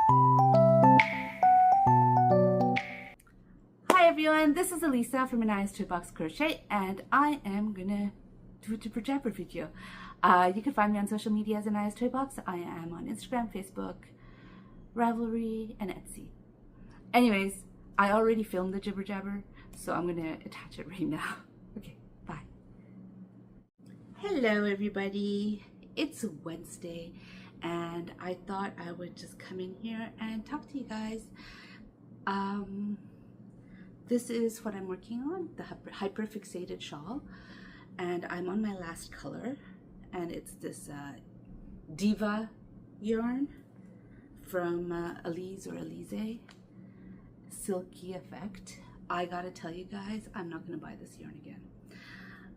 Hi everyone, this is Elissa from Anaya's Toolbox Crochet, and I am gonna do a Jibber Jabber video. You can find me on social media as Anaya's Toolbox. I am on Instagram, Facebook, Ravelry, and Etsy. Anyways, I already filmed the Jibber Jabber, so I'm gonna attach it right now. Okay, bye. Hello everybody, it's Wednesday, and I thought I would just come in here and talk to you guys. This is what I'm working on, the hyperfixated shawl, and I'm on my last color, and it's this Diva yarn from Elissa or Elise, Silky Effect. I gotta tell you guys, I'm not gonna buy this yarn again.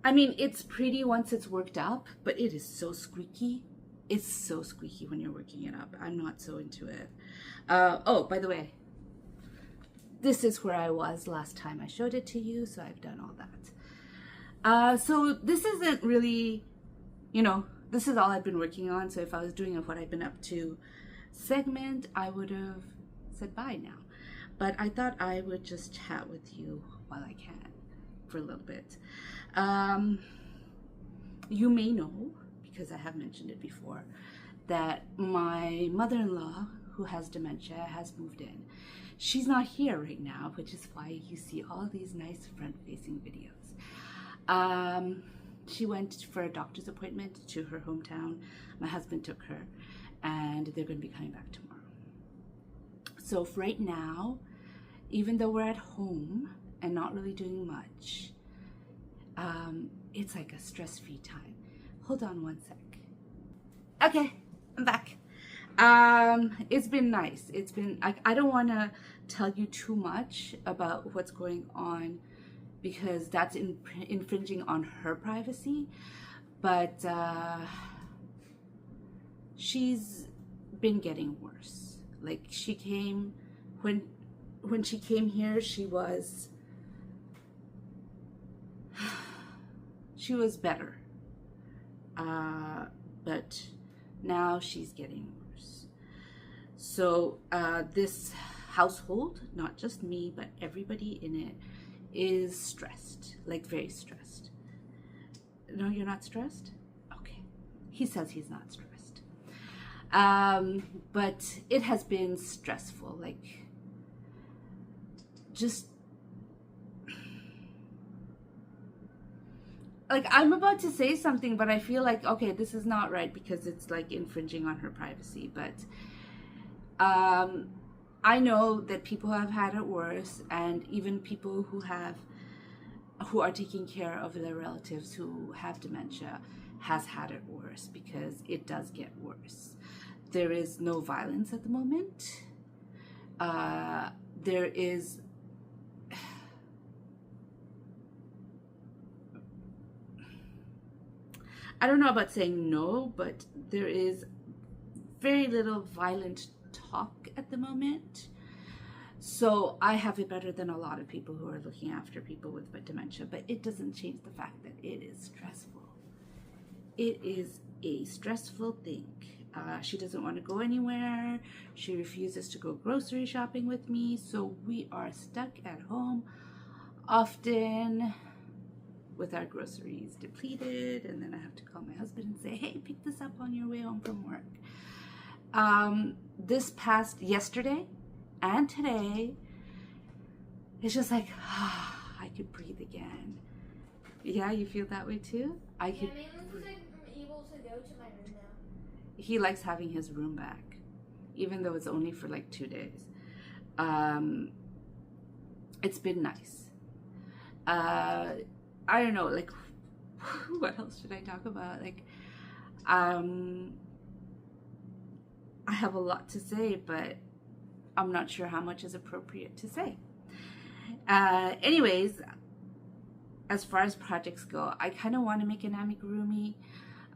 I mean, it's pretty once it's worked up, but it is so squeaky. It's so squeaky when you're working it up. I'm not so into it. Oh, by the way, this is where I was last time I showed it to you, so I've done all that. So this isn't really, this is all I've been working on. So if I was doing a what I've been up to segment, I would have said bye now. But I thought I would just chat with you while I can for a little bit. You may know, because I have mentioned it before, that my mother-in-law, who has dementia, has moved in. She's not here right now, which is why you see all these nice front-facing videos. She went for a doctor's appointment to her hometown. My husband took her, and they're going to be coming back tomorrow. So for right now, even though we're at home and not really doing much, it's like a stress-free time. Hold on one sec. Okay, I'm back. It's been nice. It's been, I don't want to tell you too much about what's going on because that's infringing on her privacy, but she's been getting worse. Like she came, when she came here, she was better, but now she's getting worse. So this household, not just me, but everybody in it, is stressed, like very stressed. No, you're not stressed? Okay. He says he's not stressed. But it has been stressful, like just like I'm about to say something, but I feel like, okay, this is not right because it's like infringing on her privacy. But I know that people have had it worse, and even people who are taking care of their relatives who have dementia has had it worse because it does get worse. There is no violence at the moment. There is I don't know about saying no, but there is very little violent talk at the moment. So I have it better than a lot of people who are looking after people with dementia, but it doesn't change the fact that it is stressful. It is a stressful thing. She doesn't want to go anywhere. She refuses to go grocery shopping with me, so we are stuck at home often with our groceries depleted, and then I have to call my husband and say, hey, pick this up on your way home from work. This past yesterday and today, it's just like, I could breathe again. Yeah, you feel that way too? Yeah, mainly because I'm able to go to my room now. He likes having his room back, even though it's only for like 2 days. It's been nice. I don't know, like, what else should I talk about? Like, I have a lot to say, but I'm not sure how much is appropriate to say. Anyways, as far as projects go, I kind of want to make an amigurumi,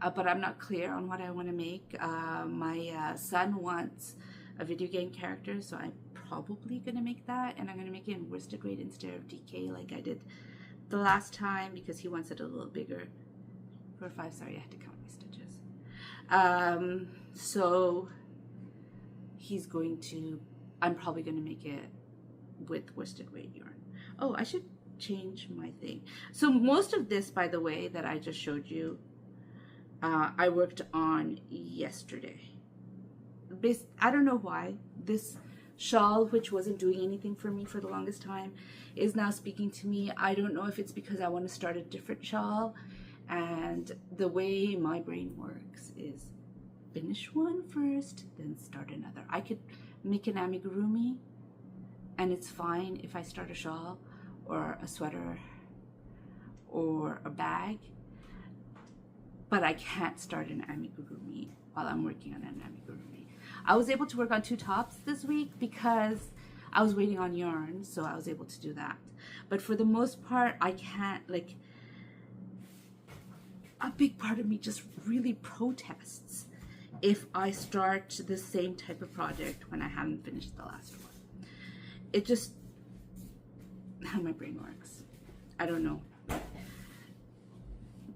but I'm not clear on what I want to make. My son wants a video game character, so I'm probably going to make that, and I'm going to make it in worsted weight instead of DK like I did the last time because he wants it a little bigger. 4 or 5, sorry, I had to count my stitches. So I'm probably going to make it with worsted weight yarn. Oh, I should change my thing. So most of this, by the way, that I just showed you, I worked on yesterday. I don't know why this shawl, which wasn't doing anything for me for the longest time, is now speaking to me. I don't know if it's because I want to start a different shawl, and the way my brain works is finish one first, then start another. I could make an amigurumi, and it's fine if I start a shawl or a sweater or a bag, but I can't start an amigurumi while I'm working on an amigurumi. I was able to work on 2 tops this week because I was waiting on yarn, so I was able to do that. But for the most part, I can't, like, a big part of me just really protests if I start the same type of project when I haven't finished the last one. It just, how my brain works. I don't know.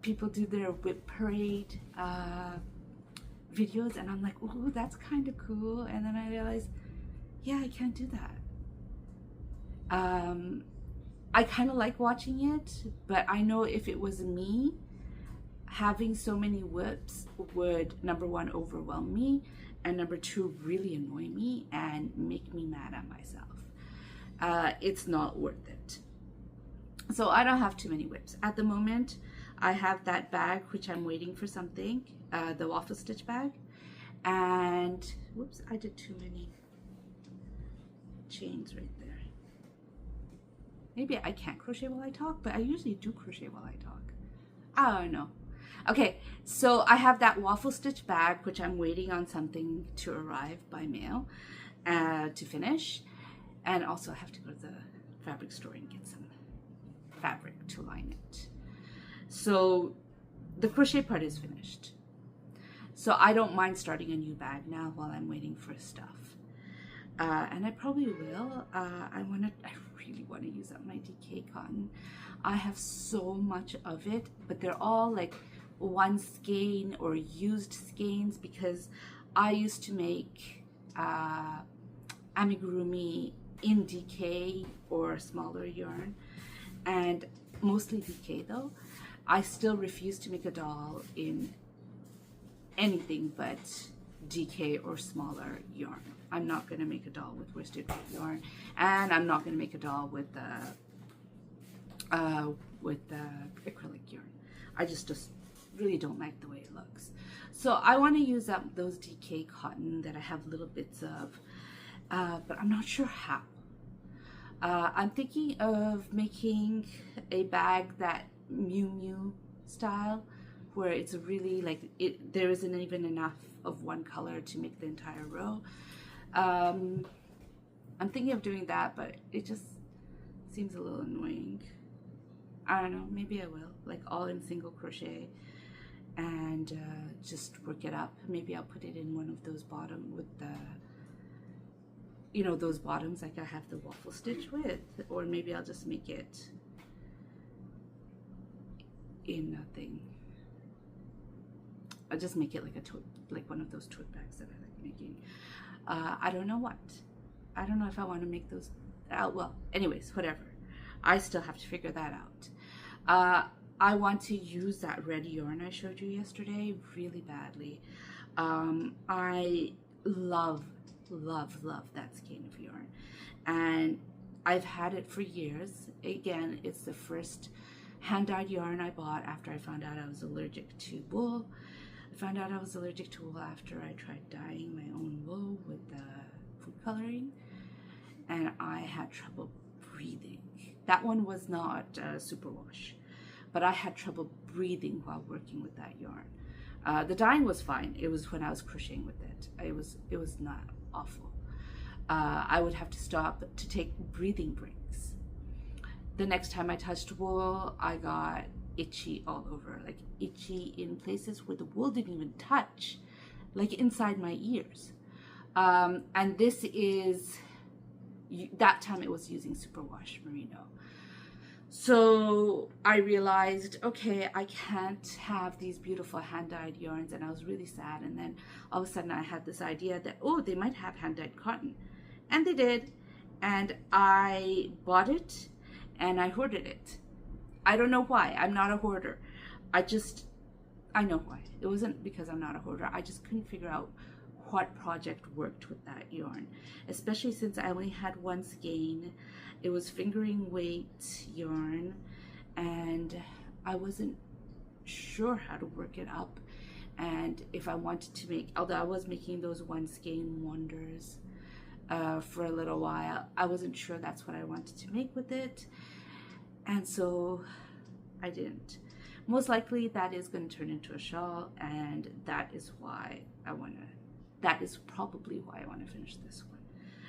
People do their whip parade videos, and I'm like, oh, that's kind of cool. And then I realize, yeah, I can't do that. I kind of like watching it, but I know if it was me, having so many whips would, number 1, overwhelm me, and number 2, really annoy me and make me mad at myself. It's not worth it. So I don't have too many whips. At the moment, I have that bag, which I'm waiting for something, the waffle stitch bag. And, whoops, I did too many chains right there. Maybe I can't crochet while I talk, but I usually do crochet while I talk. I don't know. Okay, so I have that waffle stitch bag, which I'm waiting on something to arrive by mail to finish. And also I have to go to the fabric store and get some fabric to line it. So the crochet part is finished. So I don't mind starting a new bag now while I'm waiting for stuff. And I probably will. I really want to use up my DK cotton. I have so much of it, but they're all like 1 skein or used skeins, because I used to make amigurumi in DK or smaller yarn, and mostly DK though. I still refuse to make a doll in anything but DK or smaller yarn. I'm not going to make a doll with worsted weight yarn, and I'm not going to make a doll with the acrylic yarn. I just really don't like the way it looks. So I want to use up those DK cotton that I have little bits of, but I'm not sure how. I'm thinking of making a bag that Miu Miu style, where it's really like there isn't even enough of one color to make the entire row. I'm thinking of doing that, but it just seems a little annoying. I don't know, maybe I will, like all in single crochet, and just work it up. Maybe I'll put it in one of those bottom with the, you know, those bottoms like I have the waffle stitch with, or maybe I'll just make it in nothing. I'll just make it like a tote, like one of those tote bags that I like making. I don't know what. I don't know if I want to make those out. Well, anyways, whatever. I still have to figure that out. I want to use that red yarn I showed you yesterday really badly. I love that skein of yarn, and I've had it for years. Again, it's the first hand-dyed yarn I bought after I found out I was allergic to wool. I found out I was allergic to wool after I tried dyeing my own wool with food coloring, and I had trouble breathing. That one was not superwash, but I had trouble breathing while working with that yarn. The dyeing was fine. It was when I was crocheting with it. It was not awful. I would have to stop to take breathing breaks. The next time I touched wool, I got itchy all over, like itchy in places where the wool didn't even touch, like inside my ears. And this is, that time it was using superwash merino. So I realized, okay, I can't have these beautiful hand-dyed yarns, and I was really sad. And then all of a sudden I had this idea that, oh, they might have hand-dyed cotton. And they did. And I bought it and I hoarded it. I don't know why. I'm not a hoarder. I know why. It wasn't because I'm not a hoarder. I just couldn't figure out what project worked with that yarn, especially since I only had one skein. It was fingering weight yarn, and I wasn't sure how to work it up. And if I wanted to make, although I was making those one skein wonders for a little while, I wasn't sure that's what I wanted to make with it, and so I didn't. Most likely that is going to turn into a shawl, and that is probably why I want to finish this one,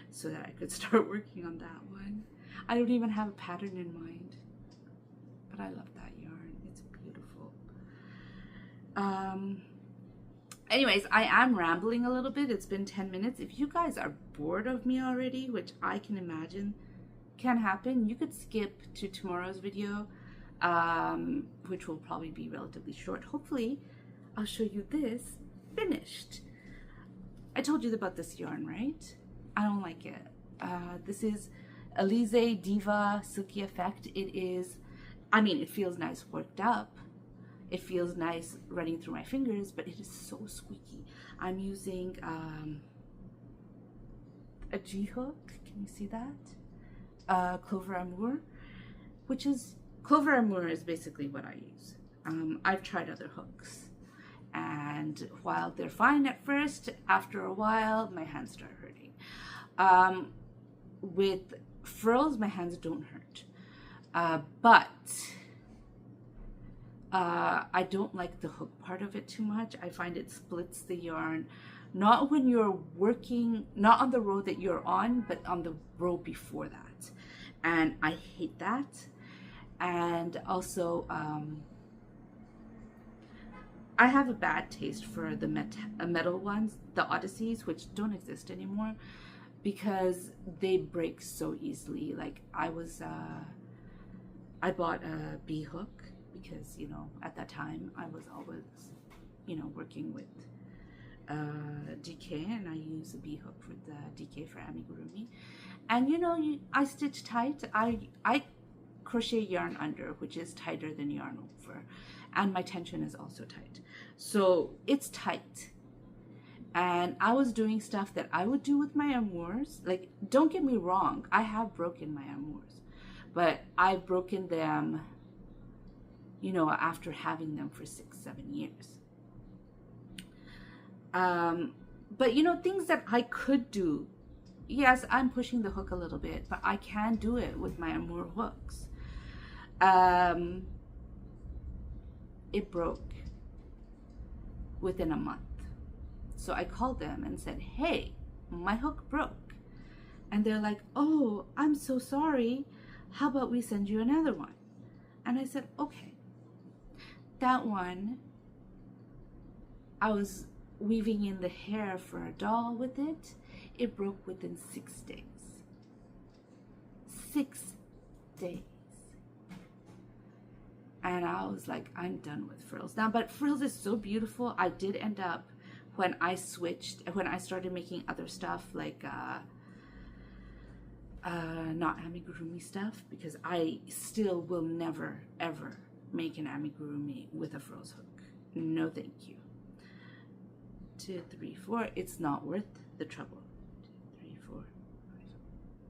so that I could start working on that one. I don't even have a pattern in mind, but I love that yarn. It's beautiful. Anyways, I am rambling a little bit. It's been 10 minutes. If you guys are bored of me already, which I can imagine can happen, you could skip to tomorrow's video, which will probably be relatively short. Hopefully, I'll show you this finished. I told you about this yarn, right? I don't like it. This is Elissa Diva Silky Effect. It feels nice worked up. It feels nice running through my fingers, but it is so squeaky. I'm using a G-hook. Can you see that? Clover Amour, Clover Amour is basically what I use. I've tried other hooks, and while they're fine at first, after a while, my hands start hurting. With frills, my hands don't hurt, but I don't like the hook part of it too much. I find it splits the yarn, not when you're working, not on the row that you're on, but on the row before that, and I hate that. And also, I have a bad taste for the metal ones, the Odysseys, which don't exist anymore, because they break so easily. Like I bought a B hook because, at that time I was always, working with DK, and I use a B hook for the DK for amigurumi. And I stitch tight. I crochet yarn under, which is tighter than yarn over, and my tension is also tight, so it's tight. And I was doing stuff that I would do with my amours. Like, don't get me wrong, I have broken my amours, but I've broken them after having them for 6-7 years. But things that I could do, yes, I'm pushing the hook a little bit, but I can do it with my amour hooks. It broke within a month. So I called them and said, hey, my hook broke. And they're like, oh, I'm so sorry. How about we send you another one? And I said, okay. That one, I was weaving in the hair for a doll with it. It broke within 6 days. 6 days. And I was like, I'm done with frills now. But frills is so beautiful. I did end up, when I started making other stuff, like not amigurumi stuff, because I still will never ever make an amigurumi with a frills hook. No thank you. 2, 3, 4. It's not worth the trouble. 2, 3, 4, 5.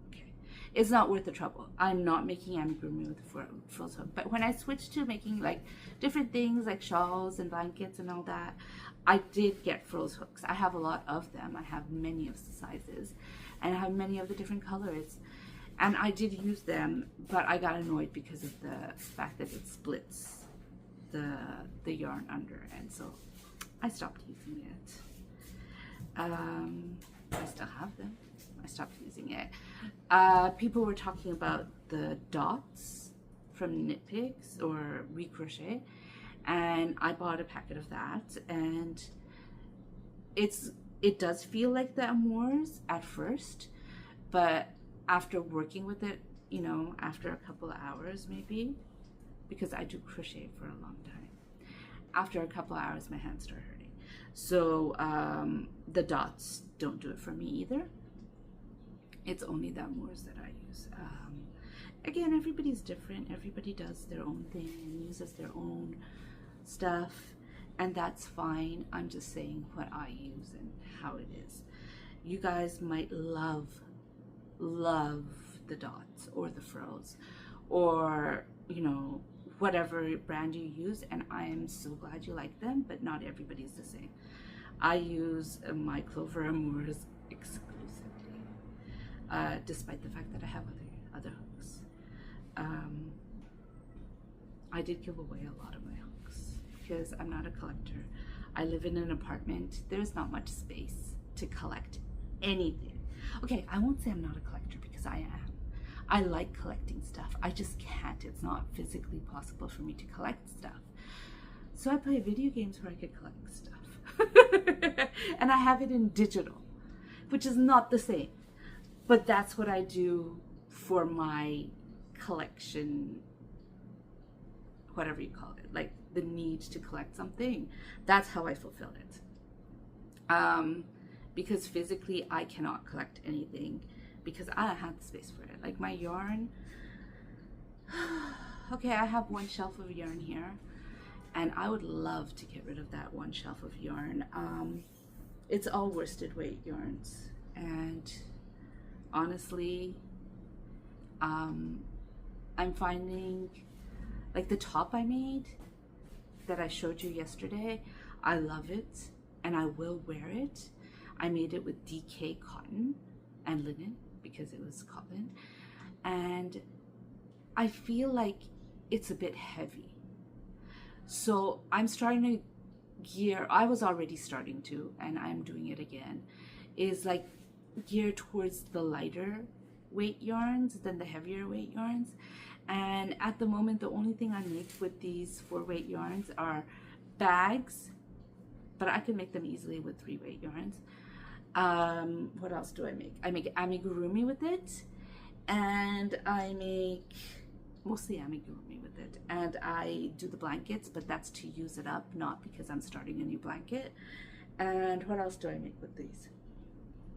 Okay, it's not worth the trouble. I'm not making amigurumi with a frills hook. But when I switched to making like different things like shawls and blankets and all that, I did get frills hooks. I have a lot of them. I have many of the sizes, and I have many of the different colors. And I did use them, but I got annoyed because of the fact that it splits the yarn under, and so I stopped using it. I still have them. I stopped using it. People were talking about the dots from Knit Picks or Recrochet, and I bought a packet of that, and it does feel like the amours at first, but after working with it you know, after a couple of hours maybe, because I do crochet for a long time. After a couple of hours, my hands start hurting. So the dots don't do it for me either. It's only the amours that I use. Again, everybody's different. Everybody does their own thing and uses their own stuff, and that's fine. I'm just saying what I use and how it is. You guys might love the dots or the frills, or, you know, whatever brand you use, and I am so glad you like them, but not everybody's the same. I use my Clover Amours exclusively, despite the fact that I have other hooks. I did give away a lot of my hooks because I'm not a collector. I live in an apartment. There's not much space to collect anything. Okay, I won't say I'm not a collector, because I am. I like collecting stuff. I just can't. It's not physically possible for me to collect stuff. So I play video games where I could collect stuff. And I have it in digital, which is not the same. But that's what I do for my collection, whatever you call it, like the need to collect something. That's how I fulfill it. Because physically I cannot collect anything because I don't have the space for it. Like my yarn, okay, I have one shelf of yarn here, and I would love to get rid of that one shelf of yarn. It's all worsted weight yarns, and honestly, I'm finding, like the top I made that I showed you yesterday, I love it and I will wear it. I made it with DK cotton and linen because it was cotton, and I feel like it's a bit heavy. So I'm starting to gear, I was already starting to, and I'm doing it again, is like gear towards the lighter weight yarns than the heavier weight yarns. And at the moment, the only thing I make with these 4-weight yarns are bags, but I can make them easily with 3-weight yarns. What else do I make? I make amigurumi with it, and I make mostly amigurumi with it, and I do the blankets, but that's to use it up, not because I'm starting a new blanket. And what else do I make with these?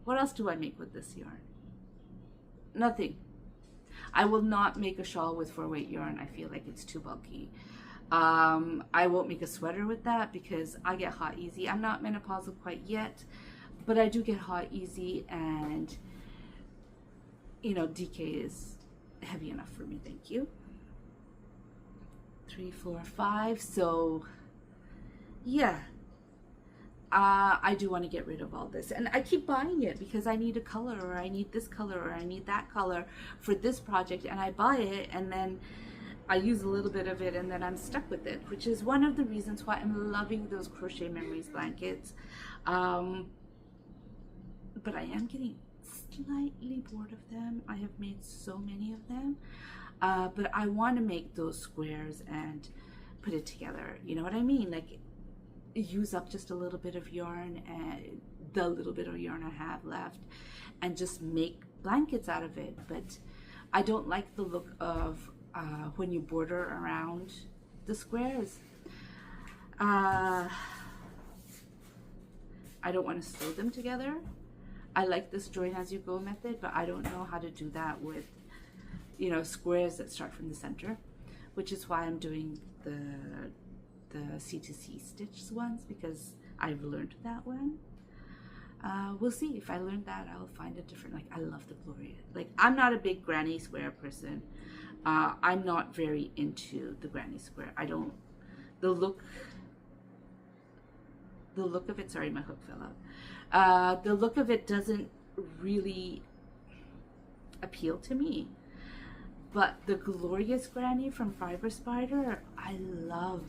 What else do I make with this yarn? Nothing. I will not make a shawl with 4-weight yarn. I feel like it's too bulky. I won't make a sweater with that because I get hot easy. I'm not menopausal quite yet, but I do get hot easy, and you know, DK is heavy enough for me, thank you. 3, 4, 5. So yeah, I do want to get rid of all this, and I keep buying it because I need a color, or I need this color, or I need that color for this project, and I buy it and then I use a little bit of it and then I'm stuck with it, which is one of the reasons why I'm loving those Crochet Memories blankets. But I am getting slightly bored of them. I have made so many of them, but I want to make those squares and put it together. You know what I mean? Like use up just a little bit of yarn, and the little bit of yarn I have left, and just make blankets out of it. But I don't like the look of when you border around the squares. I don't want to sew them together. I like this join as you go method, but I don't know how to do that with, you know, squares that start from the center, which is why I'm doing the C2C stitch ones, because I've learned that one. We'll see. If I learn that, I'll find a different, like I love the Gloria. Like I'm not a big granny square person. I'm not very into the granny square. I don't, the look of it, sorry, my hook fell out. The look of it doesn't really appeal to me. But the Glorious Granny from Fiber Spider, I love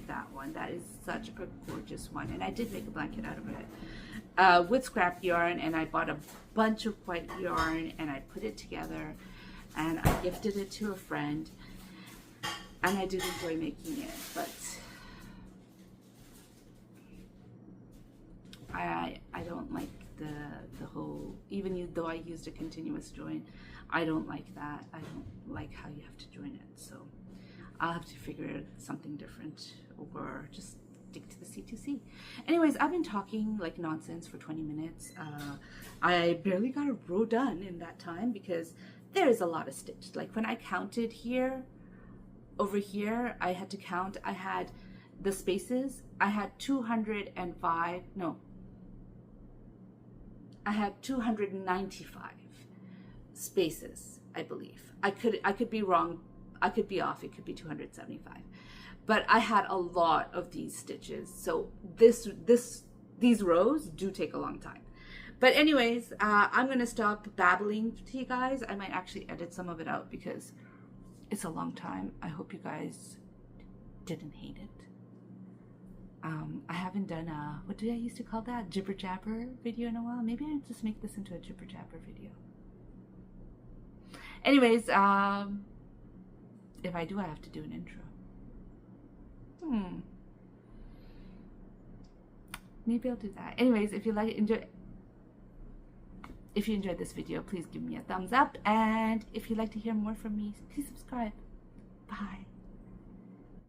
that one. That is such a gorgeous one. And I did make a blanket out of it with scrap yarn, and I bought a bunch of white yarn and I put it together and I gifted it to a friend, and I did enjoy making it, but I don't like the whole, even though I used a continuous join, I don't like that. I don't like how you have to join it. So I'll have to figure something different or just stick to the C2C. Anyways, I've been talking like nonsense for 20 minutes. I barely got a row done in that time because there is a lot of stitch. Like when I counted here, over here, I had to count. I had the spaces. I had 205, no. I had 295 spaces, I believe. I could be wrong. I could be off. It could be 275. But I had a lot of these stitches. So these rows do take a long time. But anyways, I'm going to stop babbling to you guys. I might actually edit some of it out because it's a long time. I hope you guys didn't hate it. I haven't done a, what did I used to call that? Jibber Jabber video in a while. Maybe I'll just make this into a Jibber Jabber video. Anyways, if I do, I have to do an intro. Maybe I'll do that. Anyways, if you enjoyed this video, please give me a thumbs up. And if you'd like to hear more from me, please subscribe.